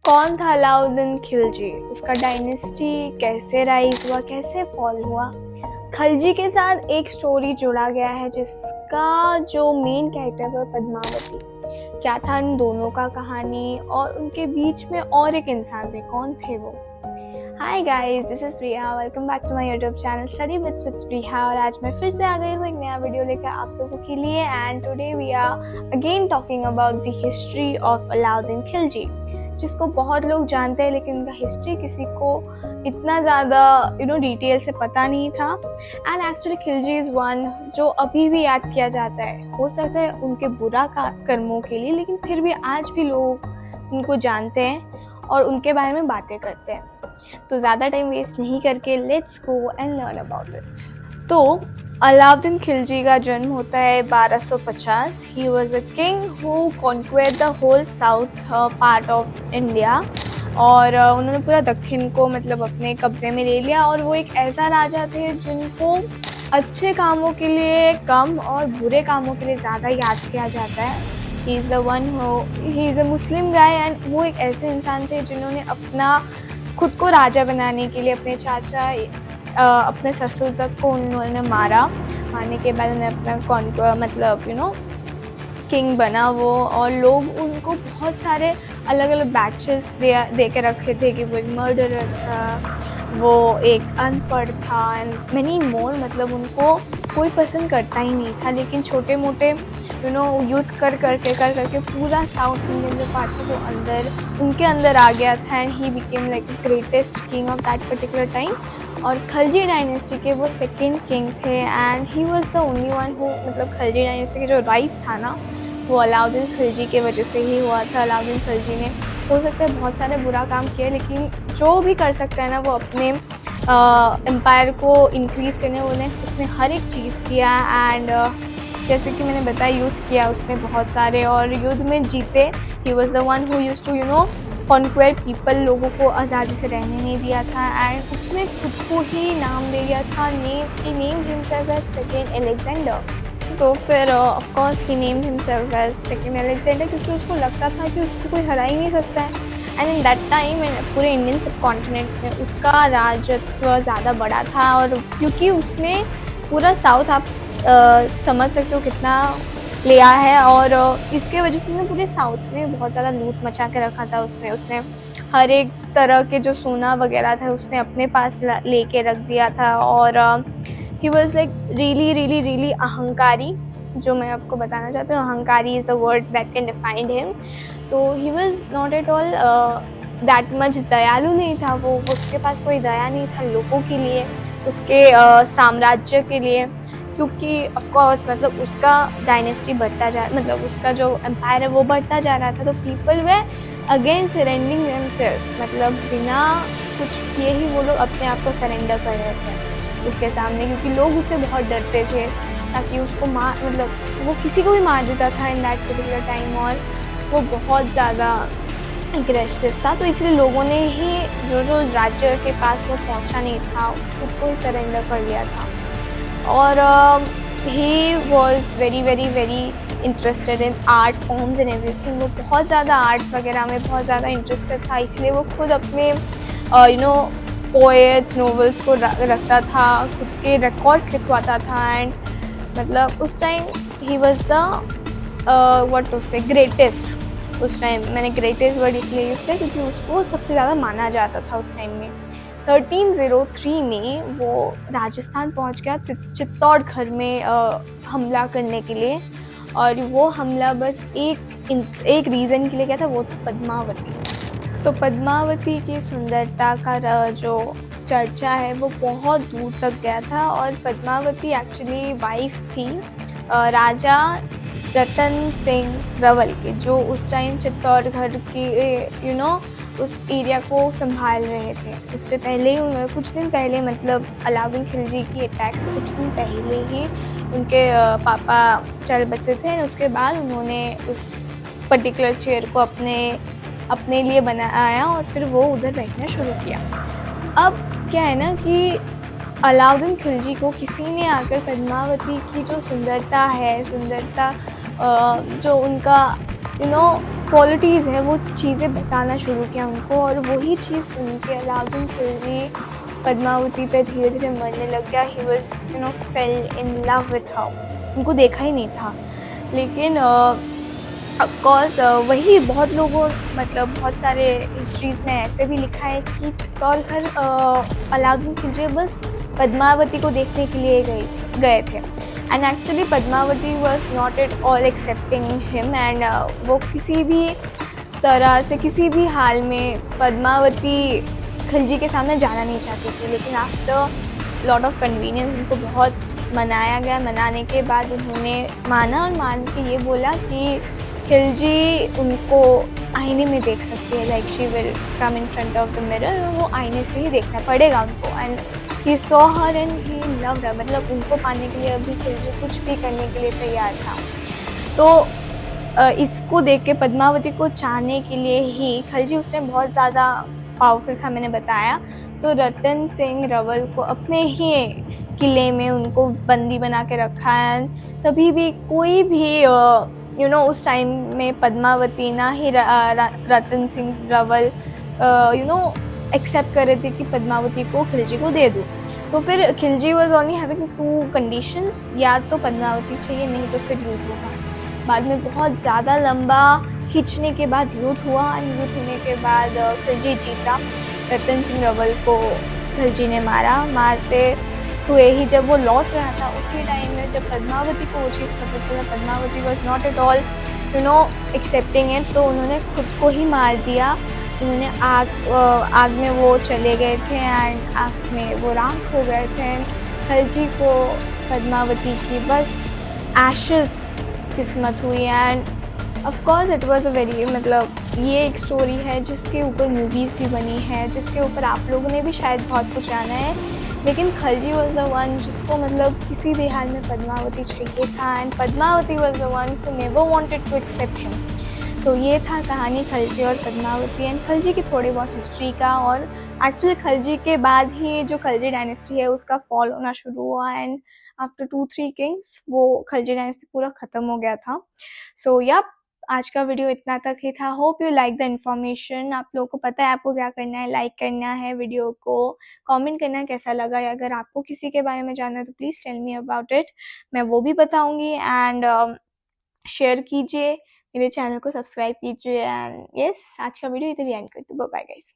कौन था अलाउद्दीन खिलजी, उसका डायनेस्टी कैसे राइज हुआ, कैसे फॉल हुआ। खिलजी के साथ एक स्टोरी जुड़ा गया है जिसका जो मेन कैरेक्टर है पद्मावती। क्या था इन दोनों का कहानी और उनके बीच में और एक इंसान थे, कौन थे वो। Hi guys, this is Priya, welcome back to my YouTube channel study with Priya. और आज मैं फिर से आ गई हूँ एक नया वीडियो लेकर आप लोगों के लिए। And today we are again talking about the history of Alauddin Khilji, जिसको बहुत लोग जानते हैं लेकिन उनका हिस्ट्री किसी को इतना ज़्यादा डिटेल से पता नहीं था। And actually Khilji is one जो अभी भी याद किया जाता है, हो सकता है उनके बुरा कर्मों के लिए, लेकिन फिर भी आज भी लोग उनको जानते हैं और उनके बारे में बातें करते हैं। तो ज़्यादा टाइम वेस्ट नहीं करके let's go and learn about it. तो अलाउद्दीन खिलजी का जन्म होता है 1250। He was a king who conquer the whole south part of India, और उन्होंने पूरा दक्षिण को मतलब अपने कब्जे में ले लिया। और वो एक ऐसा राजा थे जिनको अच्छे कामों के लिए कम और बुरे कामों के लिए ज़्यादा याद किया जाता है। He is a Muslim guy and वो एक ऐसे इंसान थे जिन्होंने अपना खुद को राजा बनाने के लिए अपने चाचा अपने ससुर तक को उन्होंने मारने के बाद उन्हें अपना किंग बना वो। और लोग उनको बहुत सारे अलग अलग बैचेस दे के रखे थे कि वो एक मर्डरर था, वो एक अनपढ़ था एंड मैनी मोर। मतलब उनको कोई पसंद करता ही नहीं था, लेकिन छोटे मोटे युद्ध कर करके पूरा साउथ इंडियन जो पार्ट था वो उनके अंदर आ गया था। And he became like greatest king of that particular time. और खिलजी डायनेस्टी के वो सेकेंड किंग थे and he was the only one who Khilji dynasty के जो राइज था ना, वो अलाउद्दीन खिलजी के वजह से ही हुआ था। अलाउद्दीन खिलजी ने हो सकता है बहुत सारे बुरा काम किए, लेकिन जो भी कर सकता है ना वो अपने एम्पायर को इंक्रीज़ करने उसने हर एक चीज़ किया। एंड जैसे कि मैंने बताया, युद्ध किया उसने बहुत सारे और युद्ध में जीते। He was the one who used to conquer people, लोगों को आज़ादी से रहने नहीं दिया था। एंड उसने खुद को ही नाम दे दिया था, name himself as second Alexander. तो फिर ऑफ कोर्स ही named himself as second Alexander, क्योंकि उसको लगता था कि उसको कोई हरा ही नहीं सकता है। एंड इन दैट टाइम पूरे इंडियन सब कॉन्टिनेंट में उसका राजत्व ज़्यादा बड़ा था। और क्योंकि उसने पूरा साउथ, आप समझ सकते हो कितना लिया है, और इसके वजह से पूरे साउथ में बहुत ज़्यादा लूट मचा के रखा था। उसने हर एक तरह के जो सोना वगैरह था उसने अपने पास लेके रख दिया था। और ही वॉज लाइक रियली अहंकारी, जो मैं आपको बताना चाहती हूँ। अहंकारी is the word that can define him. तो he was not at all that much दयालु नहीं था वो, उसके पास कोई दया नहीं था लोगों के लिए, उसके साम्राज्य के लिए। क्योंकि ऑफ कोर्स उसका डायनेस्टी बढ़ता उसका जो एम्पायर है वो बढ़ता जा रहा था। तो people way again surrendering themselves, बिना कुछ किए ही वो लोग अपने आप को सरेंडर कर रहे थे उसके सामने, क्योंकि लोग उससे बहुत डरते थे ताकि उसको वो किसी को भी मार देता था इन दैट पर्टिकुलर टाइम। और वो बहुत ज़्यादा एग्रेसिव था, तो इसलिए लोगों ने ही जो राज्य के पास वो पहुंचा नहीं था खुद को ही सरेंडर कर लिया था। और he was very interested in art forms and everything. वो बहुत ज़्यादा आर्ट्स वगैरह में बहुत ज़्यादा इंटरेस्टेड था, इसलिए वो खुद अपने पोएट्स, नोवेल्स को रखता था, खुद के रिकॉर्ड्स लिखवाता था। एंड उस टाइम ही was the what to say greatest. उस टाइम मैंने ग्रेटेस्ट वर्ड इसलिए यूज़ किया क्योंकि उसको सबसे ज़्यादा माना जाता था उस टाइम में। 1303 में वो राजस्थान पहुंच गया चित्तौड़गढ़ में हमला करने के लिए। और वो हमला बस एक रीज़न के लिए किया था, वो था पद्मावती। तो पद्मावती की सुंदरता का जो चर्चा है वो बहुत दूर तक गया था। और पद्मावती एक्चुअली वाइफ थी राजा रतन सिंह रवल के, जो उस टाइम चित्तौड़गढ़ की उस एरिया को संभाल रहे थे। उससे पहले ही कुछ दिन पहले अलाउद्दीन खिलजी की अटैक से कुछ दिन पहले ही उनके पापा चल बसे थे। उसके बाद उन्होंने उस पर्टिकुलर चेयर को अपने लिए बनाया और फिर वो उधर बैठना शुरू किया। अब क्या है ना कि अलाउद्दीन खिलजी को किसी ने आकर पद्मावती की जो सुंदरता जो उनका क्वालिटीज़ है वो चीज़ें बताना शुरू किया उनको, और वही चीज़ सुन के अलाउद्दीन खिलजी पद्मावती पे धीरे धीरे मरने लग गया। He was fail in love with her. उनको देखा ही नहीं था, लेकिन ऑफकोर्स वही बहुत लोगों, मतलब बहुत सारे हिस्ट्रीज़ में ऐसे भी लिखा है कि चित्तौड़गढ़ अलाउद्दीन खिलजी बस पद्मावती को देखने के लिए गए थे। And actually Padmavati was not at all accepting him, and वो किसी भी तरह से किसी भी हाल में पद्मावती खिलजी के सामने जाना नहीं चाहती थी। लेकिन आफ्टर लॉट ऑफ कन्वीनियंस उनको बहुत मनाया गया। मनाने के बाद उन्होंने माना, और मान के ये बोला कि खिलजी उनको आईने में देख सकती है, like she will come in front of the mirror, और वो आईने से ही देखना पड़ेगा उनको। And he saw her and he loved her, मतलब उनको पाने के लिए अभी खिलजी कुछ भी करने के लिए तैयार था। तो इसको देख के पद्मावती को चाहने के लिए ही, खिलजी उस टाइम बहुत ज़्यादा पावरफुल था मैंने बताया, तो रतन सिंह रवल को अपने ही किले में उनको बंदी बना के रखा है। तभी भी कोई भी उस टाइम में पद्मावती ना ही रतन सिंह रवल एक्सेप्ट कर रहे थे कि पद्मावती को खिलजी को दे दूँ। तो फिर Khilji was only having 2 conditions, या तो पद्मावती चाहिए, नहीं तो फिर युद्ध होगा। बाद में बहुत ज़्यादा लंबा खींचने के बाद युद्ध हुआ, और युद्ध होने के बाद खिलजी जीता। रतन सिंह रवल को खिलजी ने मारा। मारते हुए ही जब वो लौट रहा था, उसी टाइम में जब पद्मावती को वो चीज़ पता चला, Padmavati was not at all accepting it, तो उन्होंने खुद को ही मार दिया। उन्होंने आग में वो चले गए थे, एंड आग में वो राख हो गए थे। खिलजी को पद्मावती की बस एशेस किस्मत हुई। End of course it was a very, मतलब ये एक स्टोरी है जिसके ऊपर मूवीज़ भी बनी है, जिसके ऊपर आप लोगों ने भी शायद बहुत कुछ जाना है। लेकिन खिलजी वॉज द वन जिसको मतलब किसी भी हाल में पद्मावती चाहिए था, and Padmavati was the one who never wanted to accept him. तो ये था कहानी खिलजी और पद्मावती, एंड खिलजी की थोड़ी बहुत हिस्ट्री का। और एक्चुअली खिलजी के बाद ही जो खिलजी डायनेस्टी है उसका फॉल होना शुरू हुआ, एंड आफ्टर 2-3 किंग्स वो खिलजी डायनेस्टी पूरा ख़त्म हो गया था। सो या आज का वीडियो इतना तक ही था। Hope you like the information. आप लोगों को पता है आपको क्या करना है, लाइक करना है वीडियो को, कमेंट करना है कैसा लगा, या अगर आपको किसी के बारे में जानना है तो please tell me about it, मैं वो भी बताऊंगी। एंड शेयर कीजिए, मेरे चैनल को सब्सक्राइब कीजिए। एंड यस, आज का वीडियो इधर एंड करती हूँ। Bye bye guys.